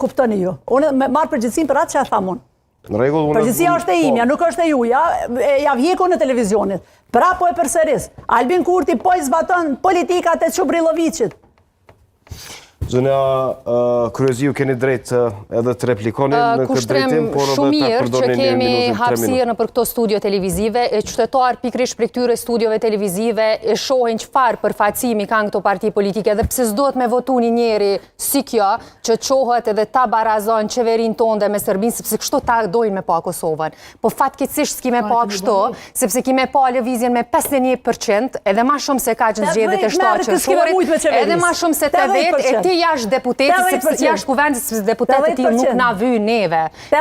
kuptoni ju. Unë marr përgjegjësinë për atë që e tham unë. Në rregull, unë. Përgjegjësia është e imja, nuk është e juja. Ja vjeku në televizionit. Pra po e përsëris. Albin Kurti po i zbaton politikat e Çubriloviçit. Zonja Kryeziu, keni drejt edhe të replikoni në këtë drejtim, por edhe shumë ta mirë që përdorni një kemi minutë, 3 hapësirë minuta. në për këto studio televizive, qytetarë pikrish për këtyre studiove televizive e shohin çfarë përfaqësimi kanë këto parti politike dhe pse s'duhet me votu një njeri si kjo që qohet edhe ta barazon qeverinë tonë dhe me Serbinë, sepse kështu ta dojnë me pa Kosovën. Po fatkeqësisht s'ki me pa kështu, sepse ki me pa lëvizjen me 51%, edhe ma shumë se ka që në zgjedhjet e shtatë qershorit, edhe ma shumë se 80%, e ti jashtë deputetit, sepse jashtë kuvendit, sepse deputetit ti nuk na vy neve. Ti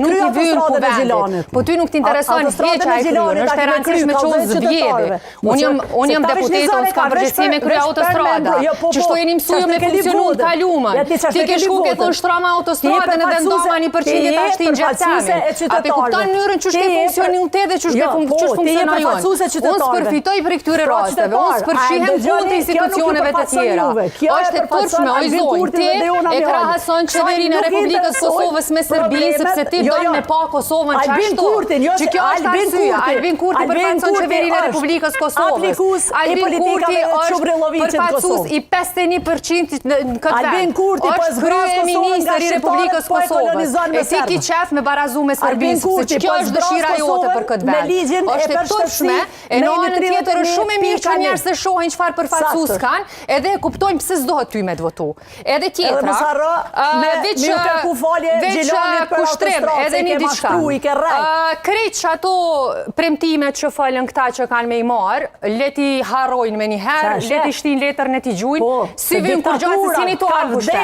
nuk i vy në kuvendit. Po ty nuk t'intereson heqa e kryon, është e rëndësishme me qonë zbjedi. Unë jam deputet, unë s'kam përgjithësi me kryo autostrada. Që shto jeni mësuju me funksionu në kalumën. Ti ke shku ke thonë shtrama autostradën edhe ndoma 1% e ashtë i njëtësami. A pe kuptan njërën që shke funksionitet dhe që shke funksionajon. Unë s'përfitoj për këtyre rasteve, unë s'përshihem kundër institucioneve të tjera. Është e tërshme, o i zonjë, ti e krahason qeverinë e Republikës Kosovës me Serbinë, sepse ti dojnë me pa Kosovën qashtu. Që kjo është arsyeja. Albin Kurti përfaqëson qeverinë e Republikës Kosovës. Albin Kurti është përfaqësues i 51% në këtë vend. Albin Kurti është kryeministri i Republikës Kosovës. E ti ki qef me barazu me Serbinë, sepse kjo është dëshira jote për këtë vend. Është e tërshme, e në anën tjetër është shumë e mirë që njerëz të shohin çfarë përfaqësues kanë, edhe e kuptojnë pse s'dohet ty me të votu. Edhe tjetra, veç kushtrim, edhe një diçka. Krejt që ato premtime që falën këta që kanë me i marë, leti harrojnë me njëherë, leti shtin letër në t'i gjujnë, si vim kur gjatë se s'jeni të arë pushtet.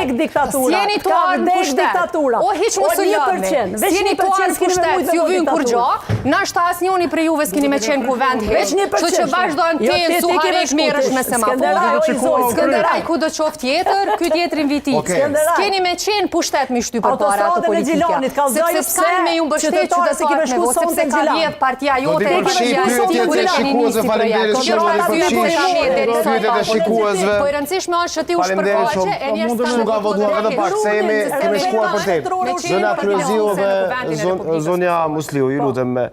S'jeni të arë pushtet. O, hiq më së lëdhni. S'jeni të arë pushtet, si ju vim kur gjatë, nashta as njoni për juve s'kini me qenë kuvend hiq, që që vazhdojnë të jenë suharek mirësh me semafor. Skënderaj ku do qoft tjetër, ky tjetër invitit. S'keni me qenë pushtet me shty për para ato politike. Sepse s'kanë me ju mbështet qytetarët me vot, sepse ka vjedh partia jote e partia jote kur e keni nisi projekt. Kjo është arsye për shkak deri sot. Po e rëndësishme është që ti u shpërfaqe e njerëz kanë Nuk ka votuar edhe pak, se kemi shkuar për te. Zonja Kryeziu dhe zonja Musliu, ju lutem me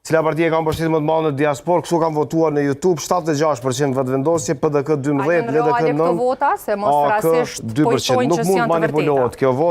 cila partia ka mbështetur më të madhe në diasporë, kështu kanë votuar në YouTube 76% vetëvendosje, PDK 12, LDK 9, AK 2%. Nuk mund manipulohet kjo votë.